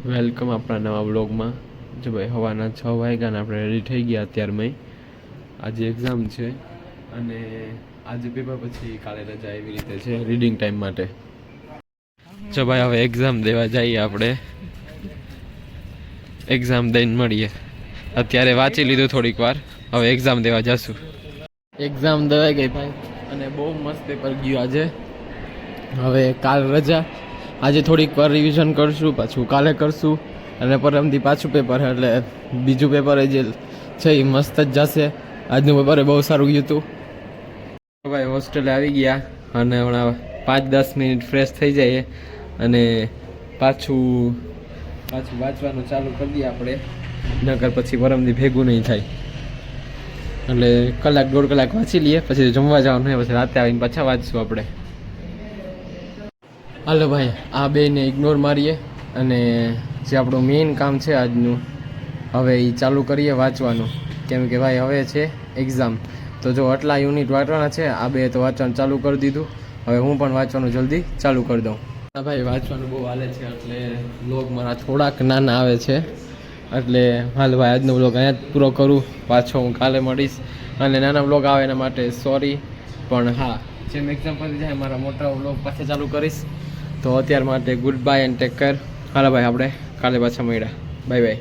Welcome આપણા નવા બ્લોગમાં. જો ભાઈ સવારના 6 વાગ્યાને આપણે રેડી થઈ ગયા અત્યારમાં. આજે એક્ઝામ છે અને આજે પેપર પછી કાલે રજા એવી રીતે છે રીડિંગ ટાઈમ માટે. જો ભાઈ હવે એક્ઝામ દેવા જઈએ આપણે. એક્ઝામ દઈને મળીએ. અત્યારે વાંચી લીધું થોડીક વાર, હવે એક્ઝામ દેવા જશું. એક્ઝામ દેવાઈ ગઈ ભાઈ અને બહુ મસ્ત પેપર ગયું આજે. હવે કાલ રજા, આજે થોડીક વાર રિવિઝન કરશું, પાછું કાલે કરશું અને પરમથી પાછું પેપર, એટલે બીજું પેપર જે છે એ મસ્ત જ જશે. આજનું પેપર બહુ સારું ગયું હતું. ભાઈ હોસ્ટેલે આવી ગયા અને હમણાં 5-10 મિનિટ ફ્રેશ થઈ જાય અને પાછું વાંચવાનું ચાલુ કરી દઈએ આપણે, નકર પછી પરમથી ભેગું નહીં થાય. એટલે 1-1.5 કલાક વાંચી લઈએ, પછી જમવા જવાનું હોય, પછી રાતે આવીને પાછા વાંચશું આપણે. હાલો ભાઈ, આ બેને ઇગ્નોર મારીએ અને જે આપણું મેઇન કામ છે આજનું, હવે એ ચાલુ કરીએ વાંચવાનું. કેમ કે ભાઈ હવે છે એક્ઝામ, તો જો આટલા યુનિટ વાંચવાના છે. આ બે તો વાંચવાનું ચાલુ કરી દીધું, હવે હું પણ વાંચવાનું જલ્દી ચાલુ કરી દઉં. હા ભાઈ, વાંચવાનું બહુ હાલે છે, એટલે વ્લોગ મારા થોડાક નાના આવે છે. એટલે હાલ ભાઈ, આજનો વ્લોગ અહીંયા જ પૂરો કરું. પાછો હું કાલે મળીશ અને નાના વ્લોગ આવે એના માટે સોરી. પણ હા, જેમ એક્ઝામ પતી જાય મારા મોટા વ્લોગ પાછા ચાલુ કરીશ. તો અત્યાર માટે good bye and take care. હાલો ભાઈ, આપણે કાલે પાછા મળ્યા. Bye by.